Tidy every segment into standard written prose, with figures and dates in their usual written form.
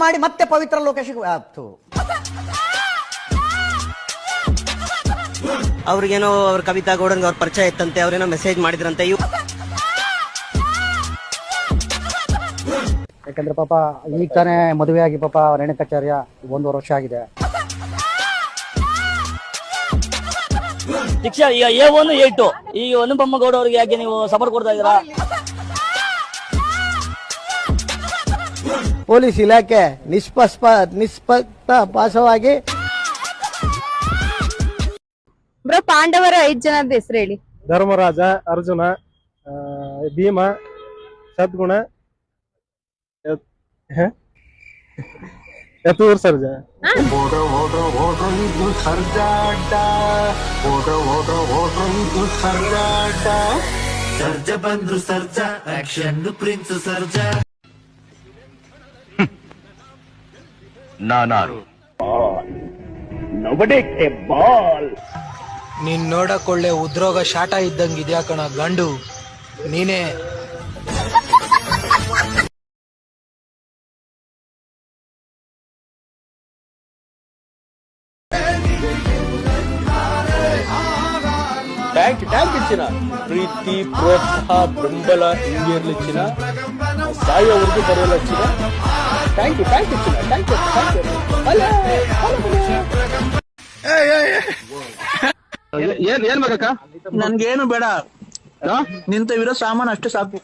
ಮಾಡಿ ಮತ್ತೆ ಪವಿತ್ರ ಲೋಕೇಶ್ ಅವ್ರಿಗೇನೋ ಅವ್ರ ಕವಿತಾ ಗೌಡನ್ಗೆ ಅವ್ರ ಪರಿಚಯ ಇತ್ತಂತೆ, ಅವ್ರೇನೋ ಮೆಸೇಜ್ ಮಾಡಿದ್ರಂತೆ. ಯಾಕಂದ್ರೆ ಪಾಪ ಈಗ ತಾನೇ ಮದುವೆ ಆಗಿ ಪಾಪ ರೇಣುಕಾಚಾರ್ಯ 1.5 ವರ್ಷ ಆಗಿದೆ. ಶಿಕ್ಷಾ ಈಗ A1 A2 ಈಗ ಅನುಪಮ್ಮ ಗೌಡ ಅವರಿಗೆ ಯಾಕೆ ನೀವು ಸಪೋರ್ಟ್ ಕೊಡ್ತಾ ಇದ್ದೀರಾ? ಪೊಲೀಸ್ ಇಲಾಖೆ ನಿಷ್ಪಕ್ಷಪಾತವಾಗಿ ಬ್ರೋ ಪಾಂಡವರ 5 ಜನದ ಹೆಸರು ಹೇಳಿ. ಧರ್ಮರಾಜ, ಅರ್ಜುನ, ಭೀಮ, ಸದ್ಗುಣ, ಯತೂರ್ ಸರ್ಜಾ. ಸರ್ಜಾ ಬಂದ್ರು ಸರ್ಜಾ, ಆಕ್ಷನ್ ಪ್ರಿನ್ಸ್ ಸರ್ಜಾ. ನಾನಾರು ನೀನ್ ನೋಡಕೊಳ್ಳೆ ಉದ್ರೋಗ ಶಾಟ ಇದ್ದಂಗಿದ್ಯಾ ಕಣ ಗಂಡು ನೀನೇ. ಟ್ಯಾಂಕ್ ಇಚ್ಚಿನ ಪ್ರೀತಿ ಪ್ರೋತ್ಸಾಹ ಬೆಂಬಲ ಹಿಂಗೆ ಇರ್ಲಿಚ್ಚಿನ ಸಾಯೋವರೆಗೂ ಬರೆಯಲ್ಲ ಇಚ್ಚಿನ. ಥ್ಯಾಂಕ್ ಯು ಇಚ್ಚಿನ. Thank you. ಏನ್ ಬೇಕಕ್ಕ? ನನ್ಗೇನು ಬೇಡ, ನಿಂತವಿರೋ ಸಾಮಾನು ಅಷ್ಟೇ ಸಾಕು.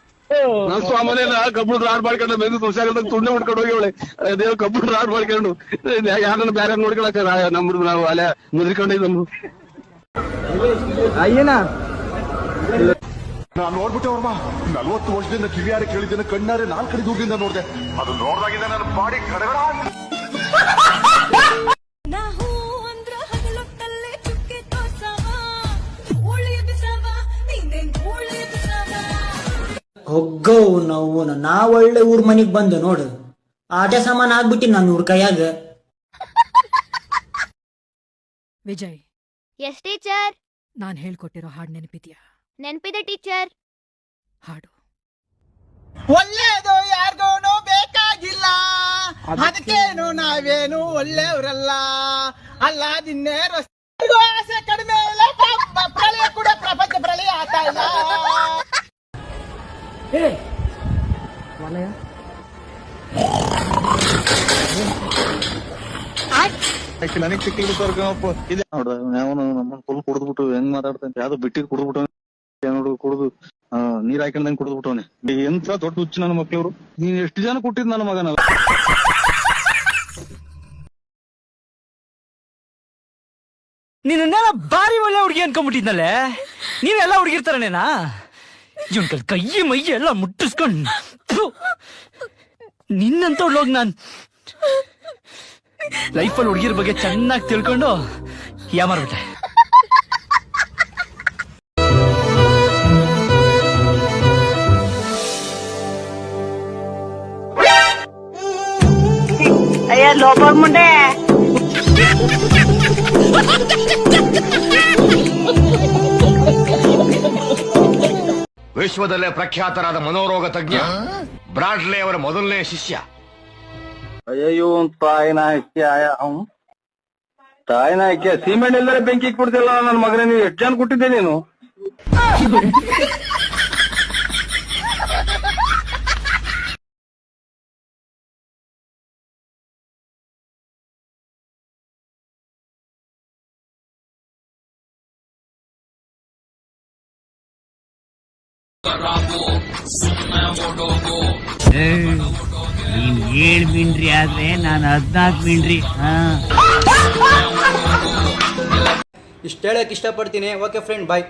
ನನ್ ಸಾಮಾನ್ಯ ಕಂಪ್ಯೂಟರ್ ಆಡ್ ಮಾಡ್ಕೊಂಡು ಬೆಂದು ತುಳ್ಸಾಗಲ್ದಾಗ ತುಂಡೆ ಮಾಡ್ಕೊಂಡು ಹೋಗಿ ಅವಳೆ ದೇವ್ ಕಂಪ್ಯೂಟರ್ ಆಡ್ ಮಾಡ್ಕೊಂಡು ಯಾರನ್ನ ಬೇರೆ ನೋಡ್ಕೊಳಕ ನಮ್ದು ನಾವು ಅಲ್ಲೇ ಮುದ್ರಿಕೊಂಡಿದ್ ನಮ್ದು. ಅಯ್ಯನ ನಾನು ನೋಡ್ಬಿಟ್ಟೆ ಅವ್ರಮ್ಮ 40 ವರ್ಷದಿಂದ ಕಿವಿಯಾರೆ ಕೇಳಿದ್ದೇನೆ, ಕಣ್ಣಾರೆ 4 ಕಡೆ ದೂರದಿಂದ ನೋಡ್ದೆ. ಅದು ನೋಡ್ದಾಗಿಂದ ನನ್ನ ಬಾಡಿ ಕಡಗಡ. ಹೊಗ್ಗೋ ನಾವು ನಾ ಒಳ್ಳೆ ಊರ್ ಮನಿಗ್ ಬಂದು ನೋಡು ಆಟೆ ಸಾಮಾನ್ ಆಗ್ಬಿಟ್ಟಿ ನಾನು ಇವ್ರ ಕೈಯಾಗ. Vijay, yes teacher. ನಾನ್ ಹೇಳ್ಕೊಟ್ಟಿರೋ ಹಾಡು ನೆನಪಿದ್ಯಾ? ನೆನಪಿದೆ ಟೀಚರ್. ಹಾಡು. ಒಳ್ಳೇದು ಯಾರಿಗೂ ಬೇಕಾಗಿಲ್ಲ, ಅದಕ್ಕೇನು ನಾವೇನು ಒಳ್ಳೆಯವರಲ್ಲ. ಅಲ್ಲ ದಿನ್ನೇ ಆಸೆ ಕಡಿಮೆ ಇಲ್ಲ, ಪ್ರಳಯ ಕೂಡ ಪ್ರಪಂಚ ಪ್ರಳಯ ಆಗ್ತಾ ಇಲ್ಲ. ನನಗೆ ಸಿಕ್ಕಿರ್ಬೇಕು ಇದೆ ನೋಡ್ರ. ಅವನು ನಮ್ಮ ಫುಲ್ ಕುಡಿದ್ಬಿಟ್ಟು ಹೆಂಗ್ ಮಾತಾಡ್ತಾನೆ, ಯಾವ್ದು ಬಿಟ್ಟಿದ್ ಕುಡಿದ್ಬಿಟ್ಟು ನೋಡು, ಕುಡಿದು ನೀರ್ ಹಾಕೊಂಡಂಗ್ ಕುಡಿದ್ಬಿಟ್ಟವನೆ. ಎಂತ ದೊಡ್ಡ ಹುಚ್ಚು ನನ್ನ ಮಕ್ಳವ್ರು. ನೀನ್ ಎಷ್ಟು ಜನ ಕೊಟ್ಟಿದ್ ನನ್ನ ಮಗನ. ನೀನೆಲ್ಲ ಬಾರಿ ಒಳ್ಳೆ ಹುಡುಗಿ ಅನ್ಕೊಂಡ್ಬಿಟ್ಟಿದ್ನಲ್ಲೇ. ನೀವೆಲ್ಲ ಹುಡುಗಿರ್ತಾರನೇನಾ? ಇವನ್ ಕೈ ಮೈ ಎಲ್ಲ ಮುಟ್ಟಿಸ್ಕೊಂಡ್ ನಿನ್ನಂತ ಹೋಗಿ ನಾನ್ ಲೈಫಲ್ಲಿ ಹುಡುಗಿರ ಬಗ್ಗೆ ಚೆನ್ನಾಗಿ ತಿಳ್ಕೊಂಡು ಯಾಮಾರ್ಬಿಟ್ಟೆ. ಅಯ್ಯ ಲೋಪರ್ ಮುಂಡೆ. ವಿಶ್ವದಲ್ಲೇ ಪ್ರಖ್ಯಾತರಾದ ಮನೋರೋಗ ತಜ್ಞ ಬ್ರಾಡ್ಲೆ ಅವರ ಮೊದಲನೇ ಶಿಷ್ಯ. ಅಯ್ಯೋ ತಾಯಿನ ಅಕ್ಕಿ ತಾಯಿನ ಅಕ್ಕಿ ಸಿಮೆಂಟ್ ಇಲ್ಲದೆ ಬೆಂಕಿ ಇಟ್ಬಿಡ್ತಿಲ್ಲ ನನ್ನ ಮಗನೇ. ನೀವು ಎಷ್ಟು ಜನ ಕೊಟ್ಟಿದ್ದೆ ನೀನು? ನೀನ್ 7 ಮಿಂಡ್ರಿ ಆದ್ರೆ ನಾನು 14 ಮಿಂಡ್ರಿ. ಇಷ್ಟ ಹೇಳಕ್ ಇಷ್ಟಪಡ್ತೀನಿ. ಓಕೆ ಫ್ರೆಂಡ್, ಬಾಯ್.